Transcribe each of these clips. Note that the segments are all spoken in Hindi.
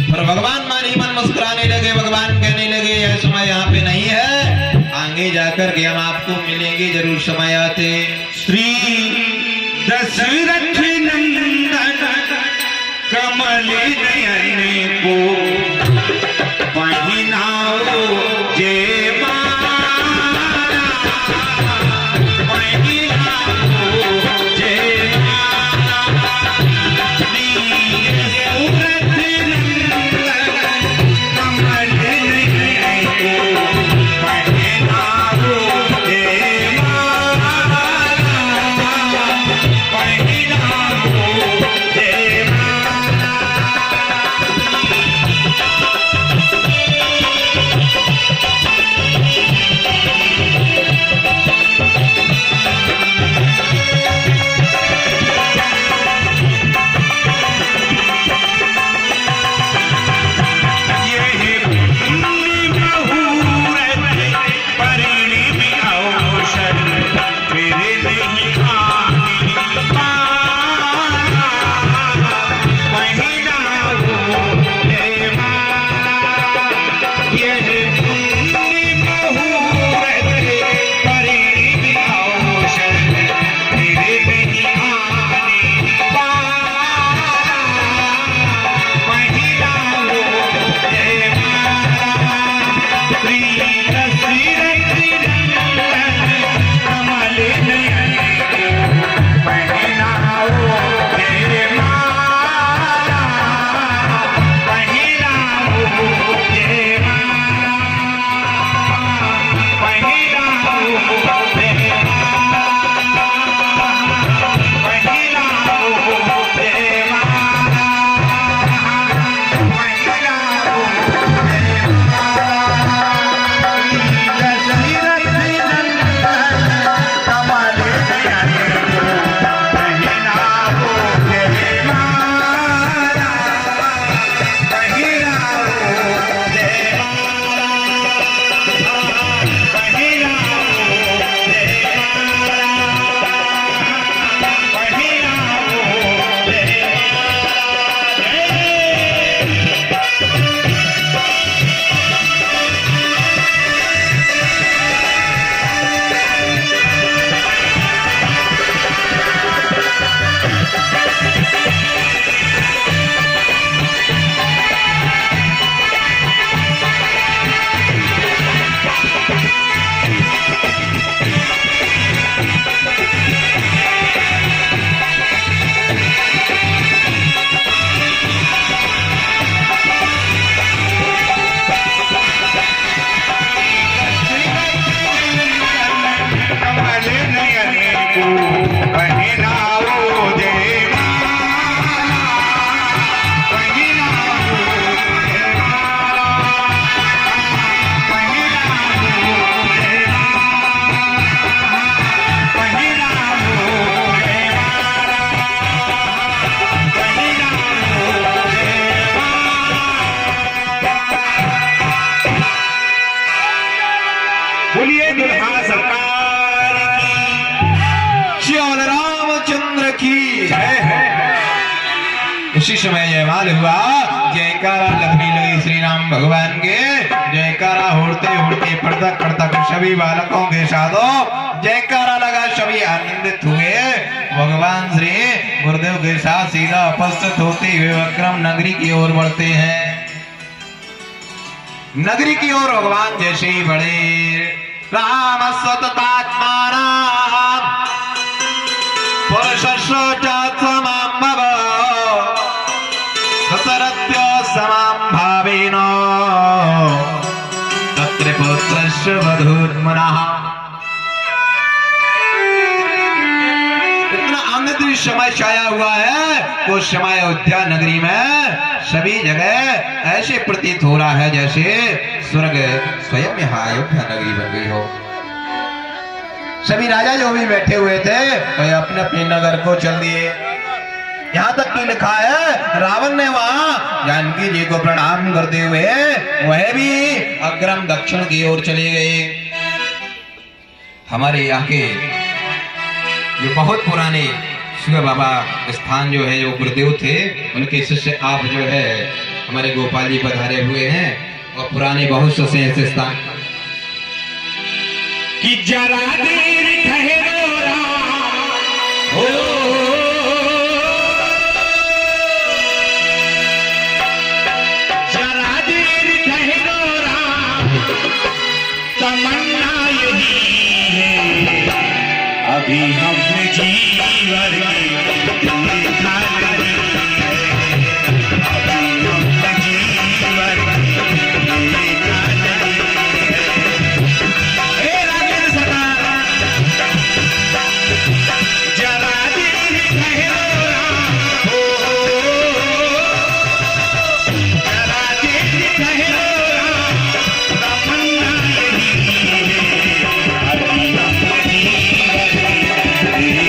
पर भगवान मानी मन मुस्कुराने लगे। भगवान कहने लगे यह समय यहाँ पे नहीं है, आगे जाकर के हम आपको मिलेंगे जरूर समय आते। श्री दशरथ नंदन कमल नयन को पहिनाओ जय माला, पहिनाओ जय माला। श्री दशरथ नंदन कमल नयन को पहिनाओ जय माला, पहिनाओ जय माला। बोलिए दुल्हा सरकार की, श्याम रामचंद्र की जय है। उसी समय जयमाल हुआ, जयकारा लगने लगे श्री राम भगवान के। जयकारा होते होते पड़तक पड़तक सभी बालकों के साथ जयकारा लगा, सभी आनंदित हुए। भगवान श्री गुरुदेव के साथ सीधा उपस्थित होते हुए विक्रम नगरी की ओर बढ़ते हैं। नगरी की ओर भगवान जैसे ही बढ़े, राम सततात्माना पुरुषस्वजात्समां भव दशरथ्य समां भावेन तत्र पुत्रस्य वधूर्मनः। इतना आनंद समय छाया हुआ है, उस समय अयोध्या नगरी में सभी जगह ऐसे प्रतीत हो रहा है जैसे स्वर्ग स्वयं यहाँ अयोध्या नगरी बन गई हो। सभी राजा जो भी बैठे हुए थे वह अपने अपने नगर को चल दिए। यहाँ तक कि लिखा है रावण ने वहां जानकी जी को प्रणाम करते हुए वह भी अग्रम दक्षिण की ओर चले गए। हमारे यहाँ के जो बहुत पुराने शिव बाबा स्थान जो है, जो गुरुदेव थे, उनके शिष्य आप जो है हमारे गोपाल जी पधारे हुए हैं और पुराने बहुत से ऐसे स्थान कि जरा देर ठहरो राम हो, जरा देर ठहरो राम, तमन्ना यही है अभी हम जीवन की देखा नहीं है, अभी हम जीवन की देखा नहीं है। राजेंद्र सरकार जरा देर ठहरो राम हो, जरा देर ठहरो राम, तमन्ना यही है अभी हम जीवन की देखा नहीं है, अभी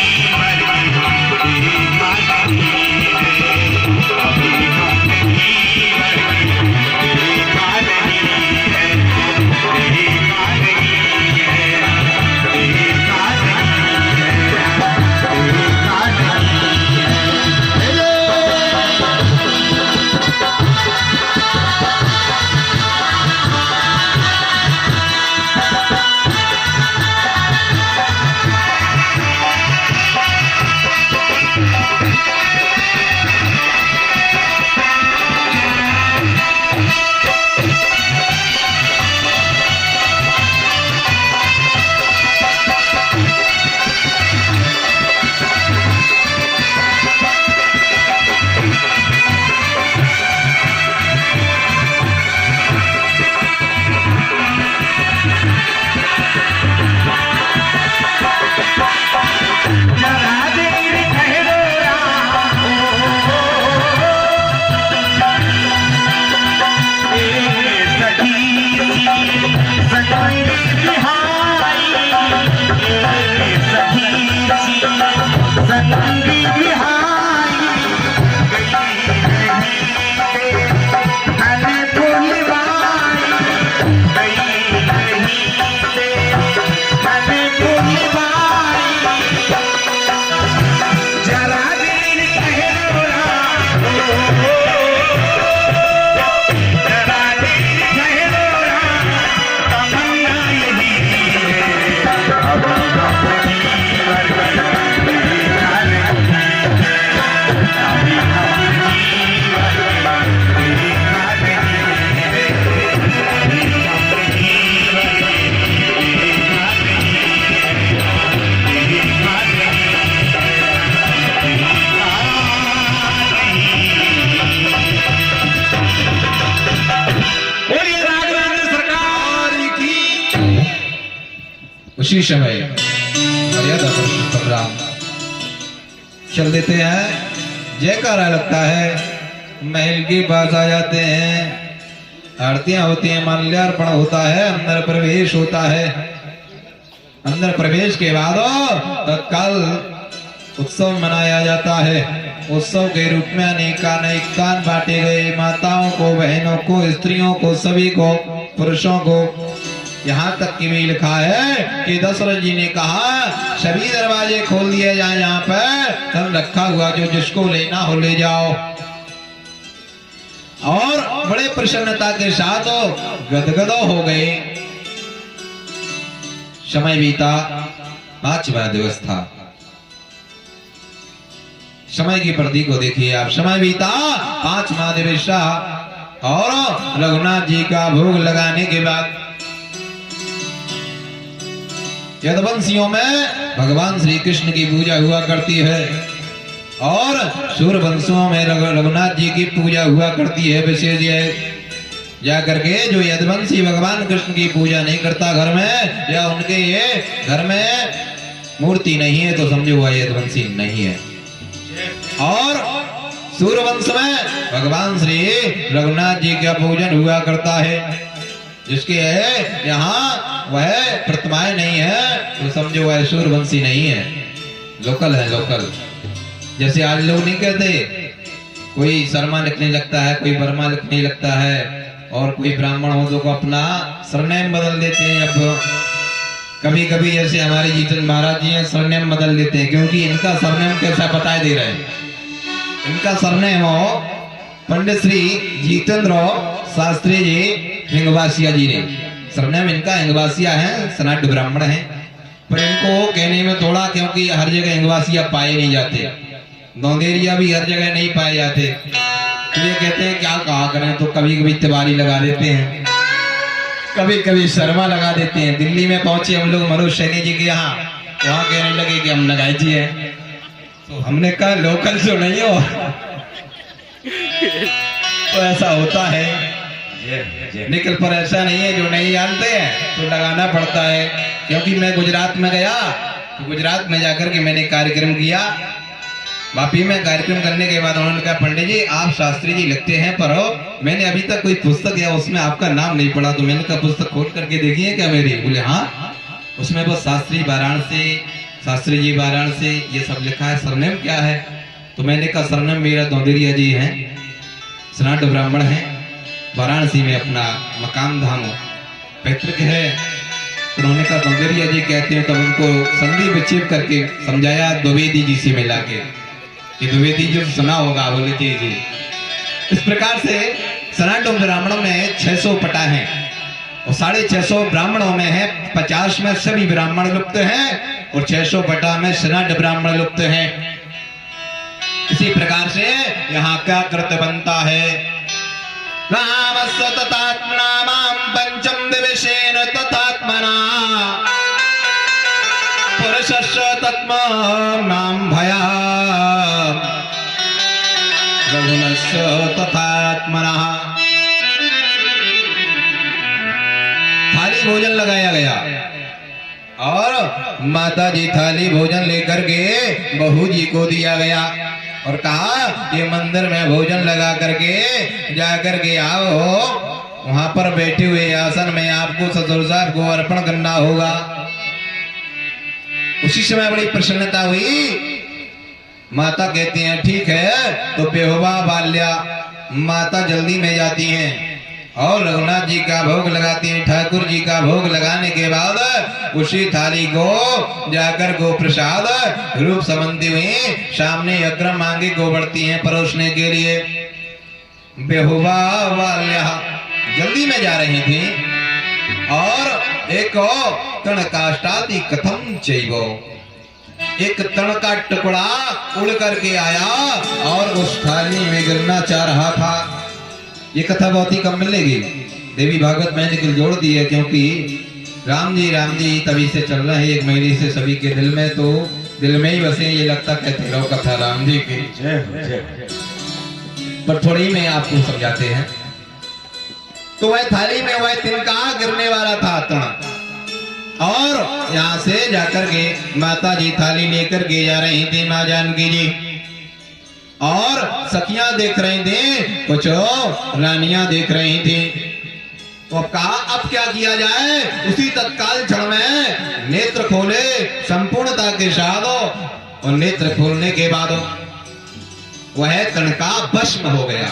हम जीवन की देखा नहीं है, अभी हम जीवन की देखा नहीं है, देखा नहीं है, देखा नहीं है, देखा नहीं है। जरा देर ठहरो राम हो, एक सखी संगी बिहारी, एक सखी संगी बिहारी, गई रही धन फुलवारी, गई रही धन फुलवारी, जरा देर ठहरो राम हो, जरा देर ठहरो राम, तमन्ना यही है अभी हम जीवन की देखा नहीं है, अभी हम जीवन की देखा नहीं है, अभी हम जीवन की देखा नहीं है, देखा बोलिए राघवेंद्र सरकार की। उसी समय मर्यादा पुरुषोत्तम राम चल देते हैं, जयकारा लगता है, महल के पास आ जाते हैं, आरतियां होती हैं, माल्यार्पण होता है, अंदर प्रवेश होता है। अंदर प्रवेश के बाद तत्काल उत्सव मनाया जाता है। उत्सव के रूप में अनेकानेक दान बांटे गए, माताओं को, बहनों को, स्त्रियों को, सभी को, पुरुषों को। यहाँ तक कि भी लिखा है कि दशरथ जी ने कहा सभी दरवाजे खोल दिए जाए, यहाँ पर धन रखा हुआ, जो जिसको लेना हो ले जाओ। और बड़े प्रसन्नता के साथ गदगदो हो गए। समय बीता, 5वां दिवस था। समय की प्रति को देखिए आप, समय बीता, 5वां दिवस और रघुनाथ जी का भोग लगाने के बाद यदुवंशियों में भगवान श्री कृष्ण की पूजा हुआ करती है और सूर्यवंशियों में रघुनाथ जी की पूजा हुआ करती है। विशेष है जाकर के जो यदुवंशी भगवान कृष्ण की पूजा नहीं करता घर में, या उनके ये घर में मूर्ति नहीं है, तो समझो हुआ यदुवंशी नहीं है। और सूर्यवंश में भगवान श्री रघुनाथ जी का पूजन हुआ करता है, जिसके यहाँ वह प्रतिमाएं नहीं है, तो समझो वह सूर्यवंशी नहीं है, लोकल है, लोकल। जैसे आज लोग नहीं कहते, कोई शर्मा लिखने लगता है, कोई वर्मा लिखने लगता है, और कोई ब्राह्मण हो तो अपना सरनेम बदल देते हैं। अब कभी कभी जैसे हमारे जीतन महाराज जी हैं, सरनेम बदल देते हैं, क्योंकि इनका सरनेम कैसा बता दे रहे हैं। इनका सरनेम हो पंडित श्री जितेंद्र शास्त्री जी हिंगवासिया जी ने। सरनेम इनका हिंगवासिया है, सनाट ब्राह्मण है। पर इनको कहने में थोड़ा, क्योंकि हर जगह हिंगवासिया पाए नहीं जाते, दौंदेरिया भी हर जगह नहीं पाए जाते, तो ये कहते हैं क्या कहा करें, तो कभी कभी तिवारी लगा देते हैं, कभी कभी शर्मा लगा देते हैं। दिल्ली में पहुंचे हम लोग मनोज सैनी जी के यहाँ, वहाँ कहने लगे कि हम लगाई जी है, तो हमने कहा लोकल तो नहीं हो। तो ऐसा होता है, निकल पर ऐसा नहीं है, जो नहीं जानते हैं तो लगाना पड़ता है। क्योंकि मैं गुजरात में गया, तो गुजरात में जाकर के मैंने कार्यक्रम किया। वापी में कार्यक्रम करने के बाद उन्होंने कहा पंडित जी आप शास्त्री जी लगते हैं, पर मैंने अभी तक कोई पुस्तक या उसमें आपका नाम नहीं पढ़ा। तो मैंने कहा पुस्तक खोल करके देखी है क्या मेरी? बोले हाँ, उसमें बस शास्त्री वाराणसी, शास्त्री जी वाराणसी ये सब लिखा है। सरनेम क्या है? तो मैंने कहा सरनेम मेरा दौंदेरिया जी है, सनाट ब्राह्मण है, वाराणसी में अपना मकाम धाम पैतृक है। उन्होंने कहा दौंदेरिया जी कहते हैं। तब उनको संधि विच्छेद करके समझाया द्विवेदी जी से मिला के, कि द्विवेदी जी सुना होगा। बोले जी जी। इस प्रकार से सनाट ब्राह्मणों में 600 पटा है और 650 ब्राह्मणों में है 50 में सभी ब्राह्मण लुप्त हैं और 600 पटा में सनाट ब्राह्मण लुप्त हैं। इसी प्रकार से यहाँ क्या कृत बनता है? रामस्य तथात्मना मां पंचम दिवसेन तथात्मना पुरुषस्य तत्मां भया रघुनस्य तथात्मना। थाली भोजन लगाया गया और माता जी थाली भोजन लेकर के बहू जी को दिया गया और कहा ये मंदिर में भोजन लगा करके जाकर के आओ, वहां पर बैठे हुए आसन में आपको ससुर साहब को अर्पण करना होगा। उसी समय बड़ी प्रसन्नता हुई। माता कहती हैं ठीक है। तो बेहुआ बाल्या माता जल्दी में जाती हैं और रघुनाथ जी का भोग लगाती हैं। ठाकुर जी का भोग लगाने के बाद उसी थाली को जाकर गो प्रसाद रूप समझती हुई सामने अग्रम मांगे को बढ़ती हैं परोसने के लिए। बेहुआ वाल्या जल्दी में जा रही थी और एक तणकाष्टादि कथम चैवो, एक तण का टुकड़ा उड़ करके आया और उस थाली में गिरना चाह रहा था। ये कथा बहुत ही कम मिलेगी। देवी भागवत मैंने दिल जोड़ दी है, क्योंकि राम जी तभी से चल रहे हैं, एक महीने से सभी के दिल में, तो दिल में ही बसे। ये लगता कहते रहो कथा राम जी की, पर थोड़ी में आपको समझाते हैं। तो वह थाली में वह तिनका गिरने वाला था तण, और यहाँ से जाकर के माता जी थाली लेकर के जा रही थी माँ जानकी जी, और सखियां देख रही थी, कुछ रानियां देख रही थी। तो अब कहा अब क्या किया जाए? उसी तत्काल क्षण में नेत्र खोले संपूर्णता के साथ, और नेत्र खोलने के बाद वह तिनका भस्म हो गया।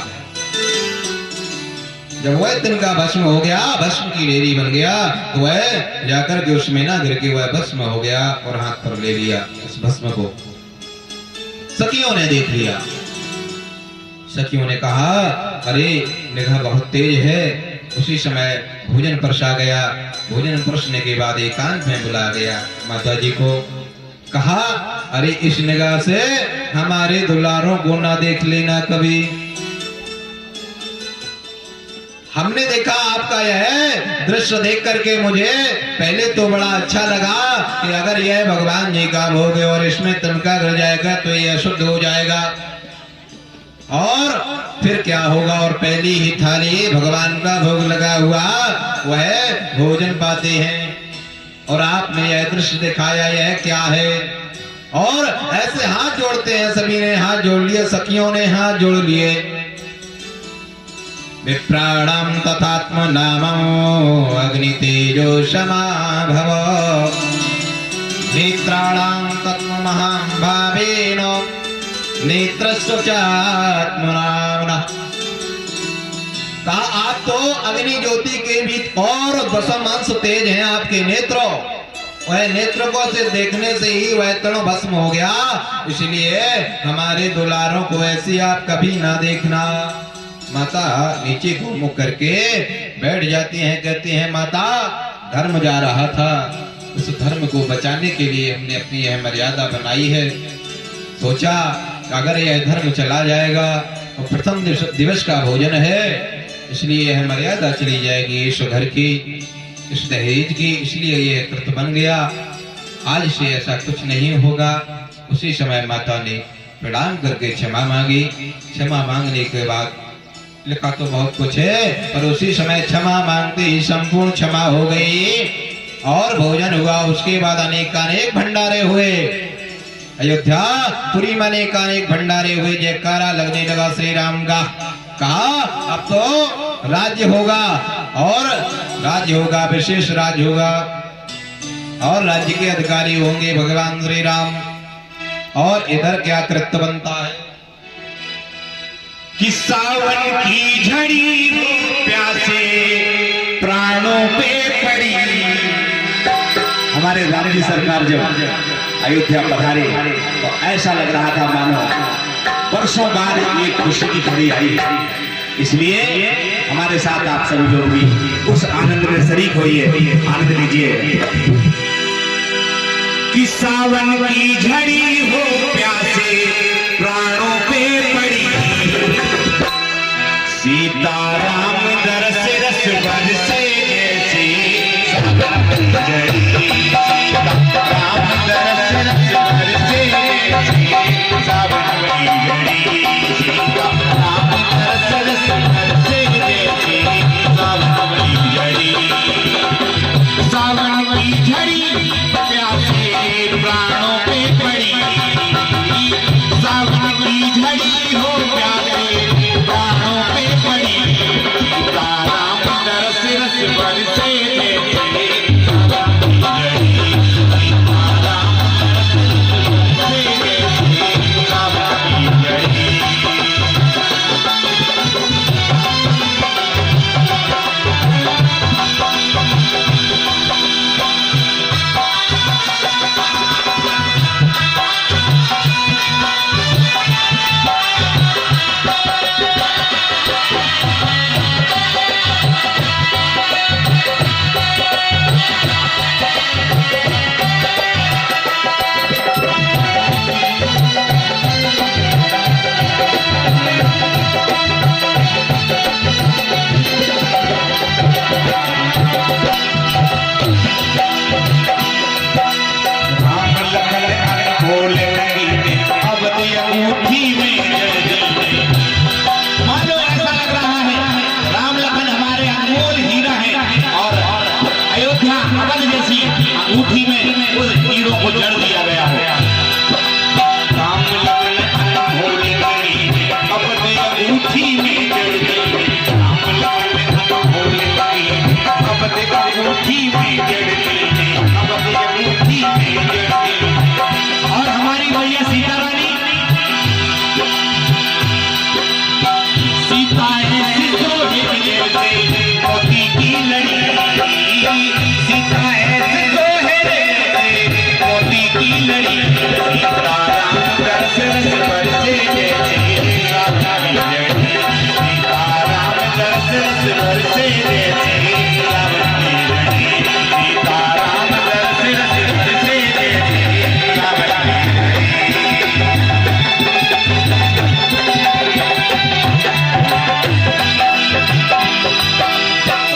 जब वह तिनका भस्म हो गया, भस्म की डेरी बन गया, तो वह जाकर के उसमें ना गिर के वह भस्म हो गया और हाथ पर ले लिया उस भस्म को। सखियों ने देख लिया। सखियों ने कहा अरे निगाह बहुत तेज है। उसी समय भोजन परसा गया। भोजन परसने के बाद एकांत में बुला गया माता जी को। कहा अरे इस निगाह से हमारे दुलारों को ना देख लेना कभी। हमने देखा आपका यह दृश्य देख करके मुझे पहले तो बड़ा अच्छा लगा कि अगर यह भगवान जी का भोग है और इसमें तिनका गिर जाएगा तो यह अशुद्ध हो जाएगा, और फिर क्या होगा। और पहली ही थाली भगवान का भोग लगा हुआ वह भोजन पाते हैं, और आपने यह दृश्य दिखाया, यह क्या है। और ऐसे हाथ जोड़ते हैं, सभी ने हाथ जोड़ लिए, सखियों ने हाथ जोड़ लिए। विप्राणां तथात्मनामो अग्नितेजो समाभव नेत्राणां तत्महां भावेन नेत्रस्य चात्मनाम्ना। कहा आप तो अग्नि ज्योति के भी और दशम अंश तेज हैं आपके नेत्रों, वह नेत्रों से देखने से ही वह तृण भस्म हो गया। इसलिए हमारे दुलारों को ऐसी आप कभी ना देखना। माता नीचे को मुख करके बैठ जाती हैं, कहती हैं माता धर्म जा रहा था, उस धर्म को बचाने के लिए हमने अपनी यह मर्यादा बनाई है। सोचा अगर यह धर्म चला जाएगा तो प्रथम दिवस का भोजन है, इसलिए यह मर्यादा चली जाएगी इस घर की, इस दहेज की, इसलिए यह कृत बन गया। आज से ऐसा कुछ नहीं होगा। उसी समय माता ने प्रणाम करके क्षमा मांगी। क्षमा मांगने के बाद लिखा तो बहुत कुछ है, पर उसी समय क्षमा मांगते ही संपूर्ण क्षमा हो गई और भोजन हुआ। उसके बाद अनेकानेक भंडारे हुए। अयोध्या पुरी में अनेकानेक भंडारे हुए। जयकारा लगने लगा श्री राम का। कहा अब तो राज्य होगा और राज्य होगा, विशेष राज्य होगा और राज्य के अधिकारी होंगे भगवान श्री राम। और इधर क्या कृत्य बनता है कि सावन की झड़ी प्यासे प्राणों पे पड़ी। हमारे राम जी सरकार जब अयोध्या पधारे तो ऐसा लग रहा था मानो वर्षों बाद ये खुशी की घड़ी आई। इसलिए हमारे साथ आप सभी लोग भी उस आनंद में शरीक होइए, आनंद लीजिए। कि सावन की झड़ी हो प्यासे प्राणों पे पड़ी, सीताराम दरस रस बरसे जैसे सावन की झड़ी। सीताराम दरस रस बरसे जैसे सावन की झड़ी। सीताराम दरस रस बरसे जैसे सावन की झड़ी। सावन की झड़ी प्यासे प्राणों पे पड़ी, सावन की झड़ी हो प्यासे प्राणों पे पड़ी। सीताराम दरस रस बरसे जैसे सावन की झड़ी। सीताराम दरस रस बरसे जैसे सावन की झड़ी। अंगूठी में उस हीरो को जड़ दिया गया हो। राम लखन अनमोल करी अपने अंगूठी में जड़ दी। राम लखन अनमोल करी अपने अंगूठी में जड़ दी। अपने अंगूठी में जड़ दी। और हमारी भैया सीता रानी, सीता ऐसी सोहे जैसे मोती की लड़ी। सीता ऐसी मोती की लड़ी। सीताराम दरस रस बरसे जैसे सावन की झड़ी। सीताराम दरस रस बरसे जैसे सावन की झड़ी। सीताराम दरस रस बरसे जैसे सावन की झड़ी।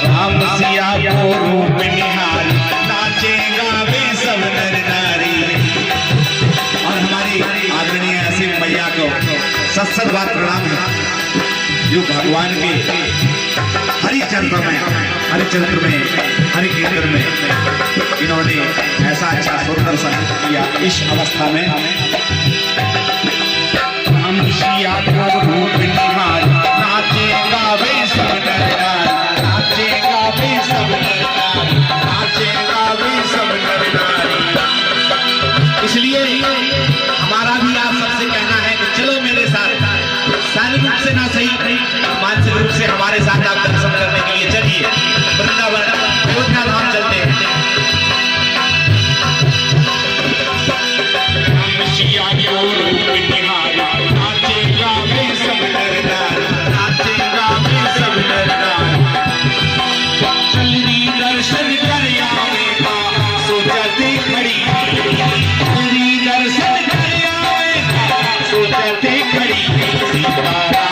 राम सिया को रूप निहाल नाचे गावे सब नर नारी। और हमारी आदरणीय असीम मैया को सत बात प्रणाम है, जो भगवान के हरिचंद्र में हरि कीर्तन में इन्होंने ऐसा अच्छा सुंदर संगीत किया। इस अवस्था में हम सिया को रूप निहाल नाचे गावे सब नर नारी। नाचे गावे सब नर नारी। नाचे गावे सब नर नारी। इसलिए हमारा भी आप सबसे कहना है कि चलो मेरे साथ, शारीरिक रूप से ना सही मानसिक रूप से हमारे साथ आप दर्शन करने के लिए चलिए। वृंदावन अयोध्या धाम चलते हैं। सोचते खड़ी सीताराम